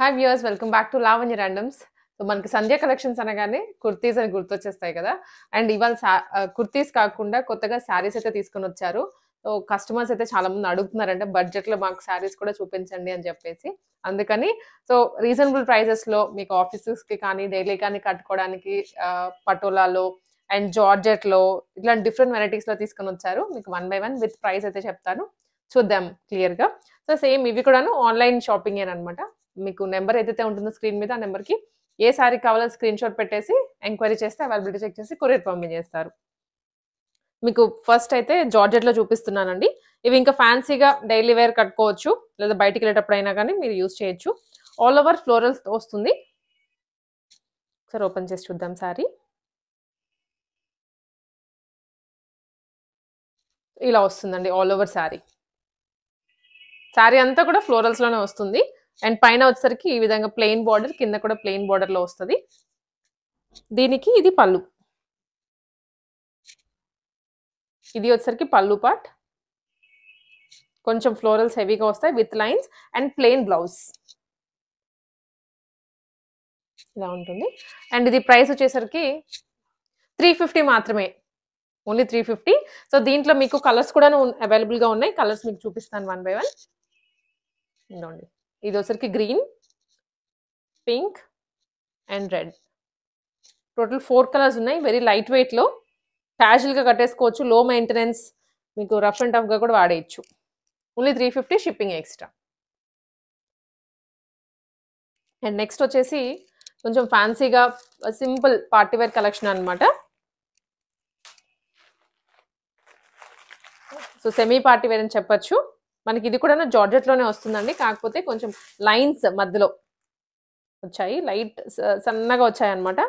Hi viewers, welcome back to Lavanya randoms. So మనకి సంధ్య collections అనగానే కుర్తీస్ అని గుర్తొచ్చేస్తాయి కదా. అండ్ ఇవాళ కుర్తీస్ కాకుండా కొత్తగా శారీస్ అయితే తీసుకొని వచ్చారు. సో కస్టమర్స్ అయితే చాలా మంది అడుగుతున్నారంటే బడ్జెట్ లో మాకు శారీస్ కూడా చూపించండి అని చెప్పేసి. అందుకని సో రీజనబుల్ ప్రైజెస్ లో మీకు ఆఫీసెస్ కి కానీ డైలీ కానీ కట్టుకోవడానికి పటోలాలో అండ్ జార్జెట్ లో ఇట్లాంటి డిఫరెంట్ వెరైటీస్ లో తీసుకొని వచ్చారు. మీకు 1 by 1 విత్ ప్రైస్ అయితే చెప్తాను, చూద్దాం క్లియర్ గా. సో సేమ్ ఇవి కూడాను ఆన్లైన్ షాపింగ్ అనమాట. మీకు నెంబర్ ఏదైతే ఉంటుందో స్క్రీన్ మీద ఆ నెంబర్కి ఏ శారీ కావాలో స్క్రీన్ షాట్ పెట్టేసి ఎంక్వైరీ చేస్తే అవైలబిలిటీ చెక్ చేసి కొరియర్ పంపించేస్తారు. మీకు ఫస్ట్ అయితే జార్జెట్లో చూపిస్తున్నానండి. ఇవి ఇంకా ఫ్యాన్సీగా డైలీ వేర్ కట్టుకోవచ్చు, లేదా బయటికి వెళ్ళేటప్పుడు అయినా కానీ మీరు యూజ్ చేయొచ్చు. ఆల్ ఓవర్ ఫ్లోరల్స్ వస్తుంది. ఒకసారి ఓపెన్ చేసి చూద్దాం శారీ. ఇలా వస్తుందండి ఆల్ ఓవర్ శారీ. శారీ అంతా కూడా ఫ్లోరల్స్ లోనే వస్తుంది. అండ్ పైన వచ్చేసరికి ఈ విధంగా ప్లెయిన్ బార్డర్, కింద కూడా ప్లెయిన్ బార్డర్ లో వస్తుంది. దీనికి ఇది పళ్ళు. ఇది వచ్చేసరికి పళ్ళు పార్ట్. కొంచెం ఫ్లోరల్స్ హెవీగా వస్తాయి with lines and plain blouse ఇలా ఉంటుంది. అండ్ ఇది ప్రైస్ వచ్చేసరికి 350 మాత్రమే, ఓన్లీ 350. సో దీంట్లో మీకు కలర్స్ కూడా అవైలబుల్ గా ఉన్నాయి. కలర్స్ మీకు చూపిస్తాను 1 by 1. ఇదండి, ఇది వచ్చరికి green, pink and red. Total 4 colours ఉన్నాయి. వెరీ లైట్ వెయిట్ లో క్యాజువల్ గా కట్టేసుకోవచ్చు. లో మెయింటెనెన్స్, మీకు రఫ్ అండ్ టఫ్ గా కూడా వాడేయచ్చు. Only 350 shipping extra. And next వచ్చేసి కొంచెం ఫ్యాన్సీగా సింపుల్ పార్టీవేర్ కలెక్షన్ అనమాట. సో సెమీ పార్టీవేర్ అని చెప్పొచ్చు. మనకి ఇది కూడా జార్జెట్ లోనే వస్తుందండి, కాకపోతే కొంచెం లైన్స్ మధ్యలో వచ్చాయి, లైట్ సన్నగా వచ్చాయి అనమాట.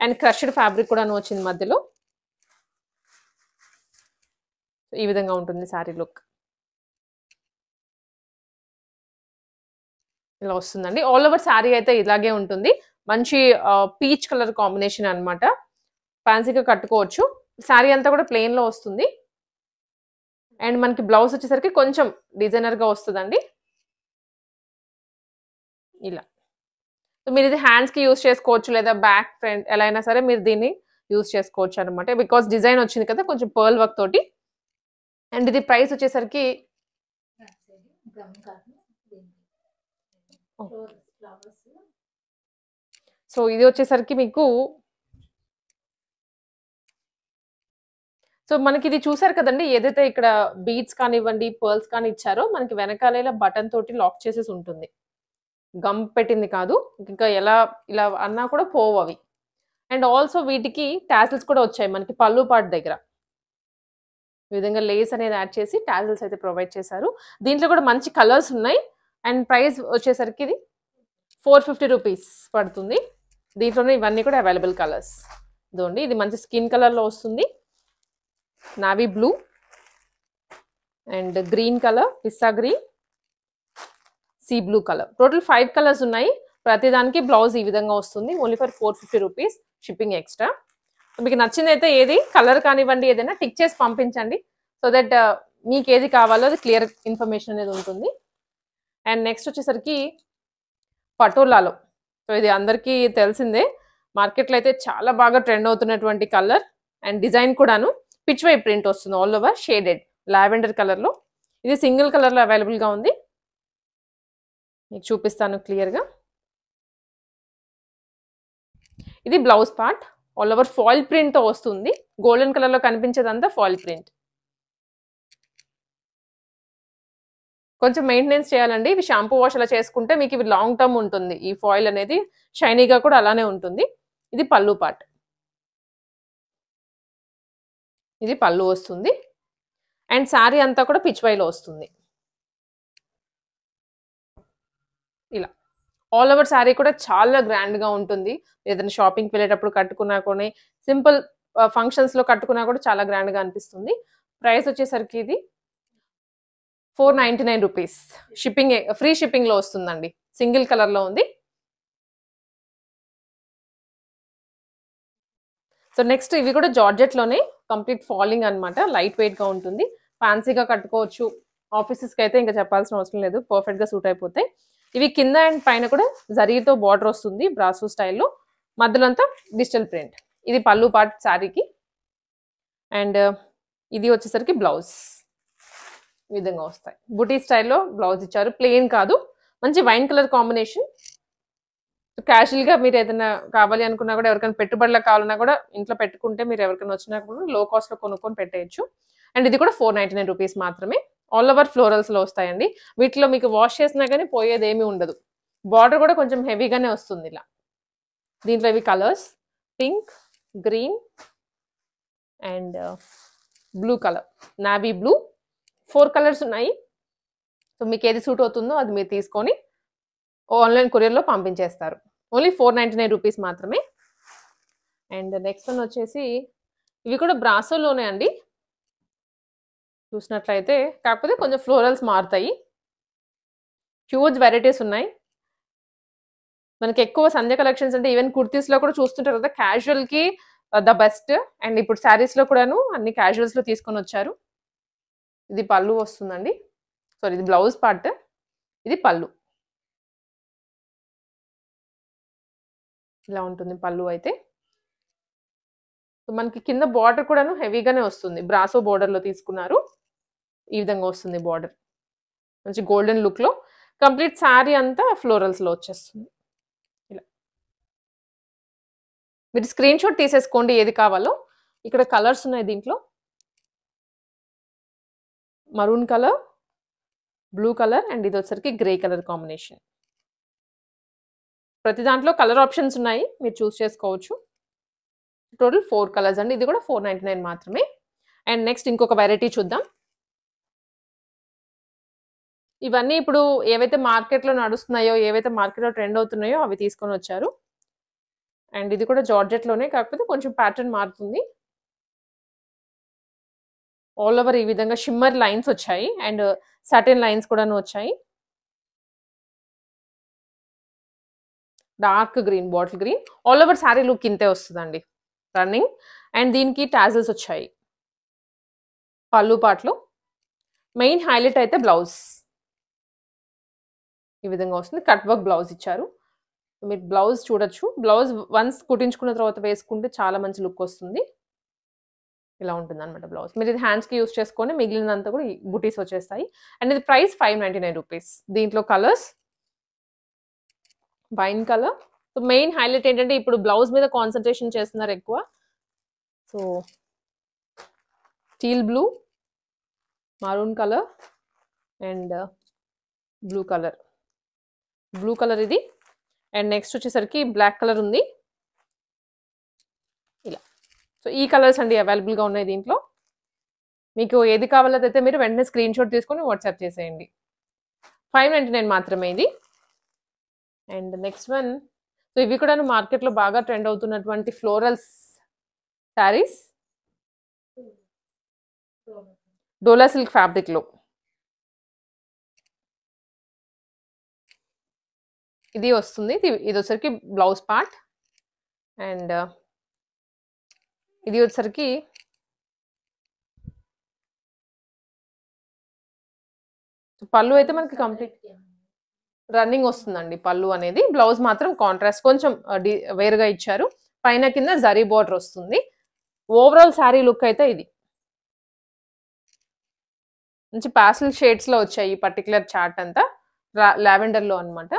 అండ్ క్రష్డ్ ఫ్యాబ్రిక్ కూడా వచ్చింది మధ్యలో. ఈ విధంగా ఉంటుంది శారీ లుక్. ఇలా వస్తుందండి. ఆల్ ఓవర్ శారీ అయితే ఇలాగే ఉంటుంది. మంచి పీచ్ కలర్ కాంబినేషన్ అనమాట. ఫ్యాన్సీగా కట్టుకోవచ్చు. శారీ అంతా కూడా ప్లెయిన్ లో వస్తుంది. అండ్ మనకి బ్లౌజ్ వచ్చేసరికి కొంచెం డిజైనర్ గా వస్తుందండి ఇలా. సో మీరు ఇది హ్యాండ్స్ కి యూజ్ చేసుకోవచ్చు, లేదా బ్యాక్ ఫ్రంట్ ఎలా అయినా సరే మీరు దీన్ని యూజ్ చేసుకోవచ్చు అనమాట. బికాస్ డిజైన్ వచ్చింది కదా కొంచెం పర్ల్ వర్క్ తోటి. అండ్ ఇది ప్రైస్ వచ్చేసరికి సో ఇది వచ్చేసరికి మీకు, సో మనకి ఇది చూసారు కదండి, ఏదైతే ఇక్కడ బీడ్స్ కానివ్వండి పర్ల్స్ కానీ ఇచ్చారో మనకి వెనకాల బటన్ తోటి లాక్ చేసేసి ఉంటుంది. గమ్ పెట్టింది కాదు, ఇంకా ఎలా ఇలా అన్నా కూడా పోవు అవి. అండ్ ఆల్సో వీటికి టాసిల్స్ కూడా వచ్చాయి మనకి పళ్ళు పార్ట్ దగ్గర. ఈ విధంగా లేస్ అనేది యాడ్ చేసి టాసిల్స్ అయితే ప్రొవైడ్ చేశారు. దీంట్లో కూడా మంచి కలర్స్ ఉన్నాయి. అండ్ ప్రైస్ వచ్చేసరికి ఇది 450 రూపీస్ పడుతుంది. దీంట్లోనే ఇవన్నీ కూడా అవైలబుల్ కలర్స్. ఇదండి, ఇది మంచి స్కిన్ కలర్లో వస్తుంది, navy blue and green colour, pista green, sea blue colour. Total 5 colours ఉన్నాయి. ప్రతిదానికి బ్లౌజ్ ఈ విధంగా వస్తుంది. Only for 450 rupees shipping extra. మీకు నచ్చింది అయితే ఏది కలర్ కానివ్వండి ఏదైనా టిక్ చేసి పంపించండి, సో దట్ మీకు ఏది కావాలో అది క్లియర్ ఇన్ఫర్మేషన్ అనేది ఉంటుంది. అండ్ నెక్స్ట్ వచ్చేసరికి పటోలాలో. సో ఇది అందరికీ తెలిసిందే, మార్కెట్లో అయితే చాలా బాగా ట్రెండ్ అవుతున్నటువంటి కలర్ అండ్ డిజైన్ కూడాను. పిచ్ వై ప్రింట్ వస్తుంది ఆల్ ఓవర్ షేడెడ్ లావెండర్ కలర్లో. ఇది సింగిల్ కలర్లో అవైలబుల్గా ఉంది. మీకు చూపిస్తాను క్లియర్గా. ఇది blouse part, all over foil ప్రింట్తో వస్తుంది. గోల్డెన్ కలర్లో కనిపించేదంతా ఫాయిల్ ప్రింట్. కొంచెం మెయింటెనెన్స్ చేయాలండి. ఇవి షాంపూ వాష్ అలా చేసుకుంటే మీకు ఇవి లాంగ్ టర్మ్ ఉంటుంది. ఈ ఫాయిల్ అనేది షైనీగా కూడా అలానే ఉంటుంది. ఇది పళ్ళు పార్ట్. ఇది పళ్ళు వస్తుంది. అండ్ శారీ అంతా కూడా పిచ్ వైలో వస్తుంది ఇలా. ఆల్ ఓవర్ శారీ కూడా చాలా గ్రాండ్గా ఉంటుంది. ఏదైనా షాపింగ్కి వెళ్ళేటప్పుడు కట్టుకున్నా కూడా, సింపుల్ ఫంక్షన్స్లో కట్టుకున్నా కూడా చాలా గ్రాండ్గా అనిపిస్తుంది. ప్రైస్ వచ్చేసరికి ఇది 499 రూపీస్. షిప్పింగ్ ఫ్రీ షిప్పింగ్లో వస్తుందండి. సింగిల్ కలర్లో ఉంది. సో నెక్స్ట్ ఇవి కూడా జార్జెట్లోనే కంప్లీట్ ఫాలింగ్ అనమాట. లైట్ వెయిట్గా ఉంటుంది, ఫ్యాన్సీగా కట్టుకోవచ్చు. ఆఫీసెస్కి అయితే ఇంకా చెప్పాల్సిన అవసరం లేదు, పర్ఫెక్ట్గా సూట్ అయిపోతాయి. ఇవి కింద అండ్ పైన కూడా జరీతో బార్డర్ వస్తుంది బ్రాసో స్టైల్లో, మధ్యలో అంతా డిజిటల్ ప్రింట్. ఇది పళ్ళు పార్ట్ శారీకి. అండ్ ఇది వచ్చేసరికి బ్లౌజ్ ఈ విధంగా వస్తాయి. బుటీ స్టైల్లో బ్లౌజ్ ఇచ్చారు, ప్లెయిన్ కాదు, మంచి వైన్ కలర్ కాంబినేషన్. క్యాజువల్గా మీరు ఏదైనా కావాలి అనుకున్నా కూడా, ఎవరికైనా పెట్టుబడులకు కావాలన్నా కూడా ఇంట్లో పెట్టుకుంటే మీరు ఎవరికైనా వచ్చినా కూడా లో కాస్ట్లో కొనుక్కొని పెట్టేయచ్చు. అండ్ ఇది కూడా 499 రూపీస్ మాత్రమే. ఆల్ ఓవర్ ఫ్లోరల్స్లో వస్తాయండి. వీటిలో మీకు వాష్ చేసినా కానీ పోయేది ఏమీ ఉండదు. బార్డర్ కూడా కొంచెం హెవీగానే వస్తుంది ఇలా. దీంట్లో ఇవి colours pink, green and blue colour, navy blue, 4 colours ఉన్నాయి. సో మీకు ఏది సూట్ అవుతుందో అది మీరు తీసుకొని ఆన్లైన్ కొరియర్లో పంపించేస్తారు. ఓన్లీ 499 రూపీస్ మాత్రమే. అండ్ నెక్స్ట్ వన్ వచ్చేసి ఇవి కూడా బ్రాసోలోనే అండి చూసినట్లయితే, కాకపోతే కొంచెం ఫ్లోరల్స్ మారుతాయి. హ్యూజ్ వెరైటీస్ ఉన్నాయి మనకి. ఎక్కువ సంధ్య కలెక్షన్స్ అంటే ఈవెన్ కుర్తీస్లో కూడా చూస్తుంటారు కదా, క్యాజువల్కి ద బెస్ట్. అండ్ ఇప్పుడు శారీస్లో కూడాను అన్ని క్యాజువల్స్లో తీసుకొని వచ్చారు. ఇది పళ్ళు వస్తుందండి, సారీ ఇది బ్లౌజ్ పార్ట్, ఇది పళ్ళు. ఇలా ఉంటుంది పళ్ళు అయితే. మనకి కింద బార్డర్ కూడాను హెవీగానే వస్తుంది, బ్రాసో బార్డర్లో తీసుకున్నారు. ఈ విధంగా వస్తుంది బార్డర్, మంచి గోల్డెన్ లుక్లో. కంప్లీట్ శారీ అంతా ఫ్లోరల్స్లో వచ్చేస్తుంది. ఇలా మీరు స్క్రీన్ షాట్ తీసేసుకోండి ఏది కావాలో. ఇక్కడ కలర్స్ ఉన్నాయి దీంట్లో, maroon colour, blue colour and ఇది వచ్చరికి గ్రే కలర్ కాంబినేషన్. ప్రతి దాంట్లో కలర్ ఆప్షన్స్ ఉన్నాయి, మీరు చూస్ చేసుకోవచ్చు. టోటల్ 4 కలర్స్ అండి. ఇది కూడా 499 మాత్రమే. అండ్ నెక్స్ట్ ఇంకొక వెరైటీ చూద్దాం. ఇవన్నీ ఇప్పుడు ఏవైతే మార్కెట్లో నడుస్తున్నాయో, ఏవైతే మార్కెట్లో ట్రెండ్ అవుతున్నాయో అవి తీసుకొని వచ్చారు. అండ్ ఇది కూడా జార్జెట్లోనే, కాకపోతే కొంచెం ప్యాటర్న్ మారుతుంది. ఆల్ ఓవర్ ఈ విధంగా షిమ్మర్ లైన్స్ వచ్చాయి అండ్ సటిన్ లైన్స్ కూడా వచ్చాయి. Dark green, bottle green, all over sari look ఇంతే వస్తుందండి రన్నింగ్. అండ్ దీనికి టాజల్స్ వచ్చాయి పళ్ళు పాటలు. మెయిన్ హైలైట్ అయితే బ్లౌజ్ ఈ విధంగా వస్తుంది, కట్ వర్క్ బ్లౌజ్ ఇచ్చారు. మీరు బ్లౌజ్ చూడొచ్చు. బ్లౌజ్ వన్స్ కుట్టించుకున్న తర్వాత వేసుకుంటే చాలా మంచి లుక్ వస్తుంది. ఇలా ఉంటుంది అనమాట బ్లౌజ్. మీరు ఇది హ్యాండ్స్కి యూస్ చేసుకొని మిగిలినంతా కూడా బుటీస్ వచ్చేస్తాయి. అండ్ ఇది ప్రైస్ 599 రూపీస్. దీంట్లో colours wine colour. So main highlight ఏంటంటే ఇప్పుడు బ్లౌజ్ మీద కాన్సన్ట్రేషన్ చేస్తున్నారు ఎక్కువ. So steel blue, maroon colour and blue colour. Blue colour ఇది. అండ్ నెక్స్ట్ వచ్చేసరికి బ్లాక్ కలర్ ఉంది ఇలా. సో ఈ కలర్స్ అండి అవైలబుల్గా ఉన్నాయి దీంట్లో. మీకు ఏది కావాలో అయితే మీరు వెంటనే స్క్రీన్ షాట్ తీసుకొని వాట్సాప్ చేసేయండి. 599 మాత్రమే ఇది. అండ్ నెక్స్ట్ వన్, సో ఇవి కూడా మార్కెట్లో బాగా ట్రెండ్ అవుతున్నటువంటి ఫ్లోరల్స్ శారీస్, డోలా సిల్క్ ఫ్యాబ్రిక్లో. ఇది వస్తుంది. ఇది వచ్చరికి బ్లౌజ్ పార్ట్ అండ్ ఇది వచ్చరికి పళ్ళు అయితే మనకి కంప్లీట్ రన్నింగ్ వస్తుందండి పళ్ళు అనేది. బ్లౌజ్ మాత్రం కాంట్రాస్ట్ కొంచెం వేరుగా ఇచ్చారు. పైన కింద జరీ బోర్డర్ వస్తుంది. ఓవరాల్ శారీ లుక్ అయితే ఇది మంచి పాస్టల్ షేడ్స్లో వచ్చాయి. ఈ పర్టికులర్ చార్ట్ అంతా లావెండర్లో అనమాట.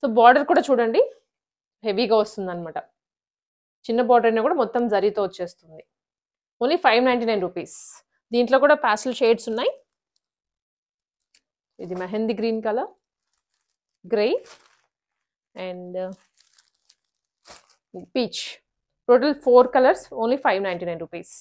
సో బార్డర్ కూడా చూడండి హెవీగా వస్తుంది అనమాట. చిన్న బార్డర్ అయినా కూడా మొత్తం జరీతో వచ్చేస్తుంది. Only 599 rupees. దీంట్లో కూడా పాస్టల్ షేడ్స్ ఉన్నాయి. ఇది mehndi green colour, grey and peach. Total 4 colours, only 599 rupees.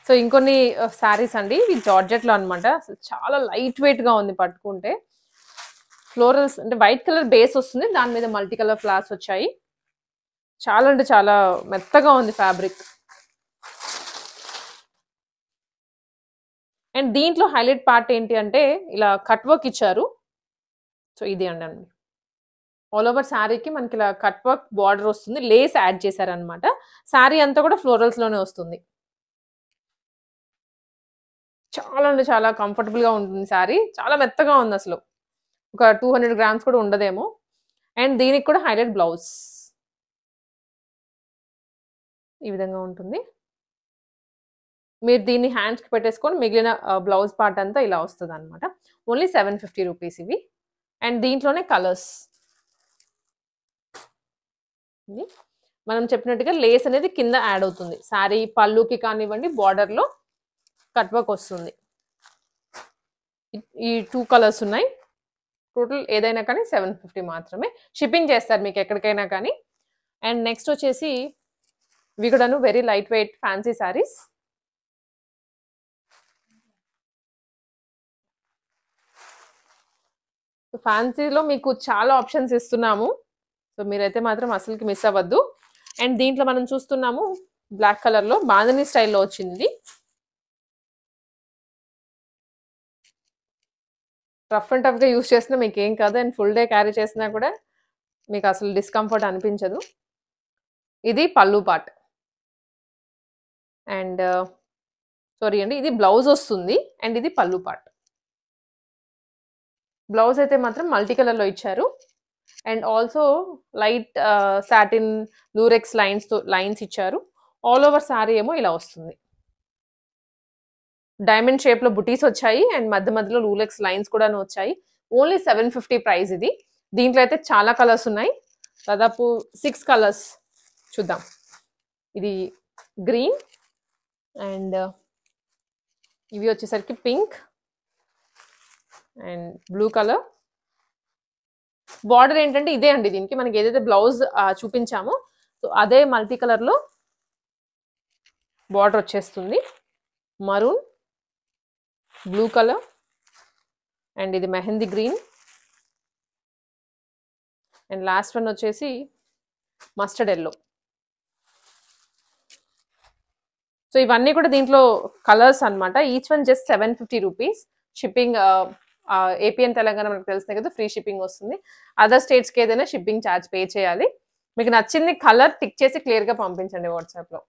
So ఇంకొన్ని శారీస్ అండి, ఇవి జార్జెట్లో అనమాట. చాలా లైట్ వెయిట్గా ఉంది పట్టుకుంటే. ఫ్లోరల్స్ అంటే వైట్ కలర్ బేస్ వస్తుంది, దాని మీద మల్టీ కలర్ ఫ్లవర్స్ వచ్చాయి. చాలా అంటే చాలా మెత్తగా ఉంది ఫ్యాబ్రిక్. అండ్ దీంట్లో హైలైట్ పార్ట్ ఏంటి అంటే ఇలా కట్ వర్క్ ఇచ్చారు. సో ఇది అండి ఆల్ ఓవర్ శారీకి మనకి ఇలా కట్ వర్క్ బార్డర్ వస్తుంది, లేస్ యాడ్ చేశారనమాట. శారీ అంతా కూడా ఫ్లోరల్స్లోనే వస్తుంది. చాలా అంటే చాలా కంఫర్టబుల్‌గా ఉంటుంది శారీ. చాలా మెత్తగా ఉంది అసలు. ఒక 200 గ్రామ్స్ కూడా ఉండదేమో. అండ్ దీనికి కూడా హైలైట్ బ్లౌజ్. ఈ విధంగా ఉంటుంది. మీరు దీన్ని హ్యాండ్స్‌కి పెట్టేసుకొని మిగిలిన బ్లౌజ్ పార్ట్ అంతా ఇలా వస్తదనమాట. ఓన్లీ 750 రూపీస్ ఇవి. అండ్ దీంట్లోనే కలర్స్. ఇది మనం చెప్పినట్టుగా లేస్ అనేది కింద యాడ్ అవుతుంది. శారీ పళ్ళుకి కానివ్వండి, బార్డర్‌లో కట్ వర్క్ వస్తుంది. ఈ 2 కలర్స్ ఉన్నాయి. టోటల్ ఏదైనా కానీ 750 మాత్రమే. షిప్పింగ్ చేస్తారు మీకు ఎక్కడికైనా కానీ. అండ్ నెక్స్ట్ వచ్చేసి ఇవి కూడాను very light weight fancy saris. ఫ్యాన్సీలో మీకు చాలా ఆప్షన్స్ ఇస్తున్నాము. సో మీరైతే మాత్రం అసలుకి మిస్ అవ్వద్దు. అండ్ దీంట్లో మనం చూస్తున్నాము బ్లాక్ కలర్‌లో బాందిని స్టైల్‌లో వచ్చింది. రఫ్ అండ్ టఫ్‌గా యూజ్ చేసినా మీకేం కాదు. అండ్ ఫుల్ డే క్యారీ చేసినా కూడా మీకు అసలు డిస్కంఫర్ట్ అనిపించదు. ఇది పళ్ళు పార్ట్. అండ్ సారీ అండి, ఇది బ్లౌజ్ వస్తుంది. అండ్ ఇది పళ్ళు పార్ట్. బ్లౌజ్ అయితే మాత్రం మల్టీ కలర్‌లో ఇచ్చారు. And also light satin Lurex lines ఇచ్చారు. ఆల్ ఓవర్ శారీ ఏమో ఇలా వస్తుంది. డైమండ్ షేప్‌లో బుటీస్ వచ్చాయి. అండ్ మధ్య మధ్యలో లూరెక్స్ లైన్స్ కూడాను వచ్చాయి. ఓన్లీ 750 ప్రైస్ ఇది. దీంట్లో అయితే చాలా కలర్స్ ఉన్నాయి. దాదాపు 6 కలర్స్ చూద్దాం. ఇది గ్రీన్ అండ్ ఇవి వచ్చేసరికి pink and blue colour. Border ఏంటంటే ఇదే అండి, దీనికి మనకి ఏదైతే బ్లౌజ్ చూపించామో సో అదే మల్టీ కలర్‌లో బార్డర్ వచ్చేస్తుంది. మరూన్, బ్లూ కలర్ అండ్ ఇది mehndi green and last one వచ్చేసి మస్టర్డ్ ఎల్లో. సో ఇవన్నీ కూడా దీంట్లో కలర్స్ అన్నమాట. Each one just 750 rupees. Shipping AP and Telangana మనకు తెలిసిందే కదా, ఫ్రీ షిప్పింగ్ వస్తుంది. అదర్ స్టేట్స్కి ఏదైనా షిప్పింగ్ ఛార్జ్ పే చేయాలి. మీకు నచ్చింది కలర్ టిక్ చేసి క్లియర్గా పంపించండి వాట్సాప్లో.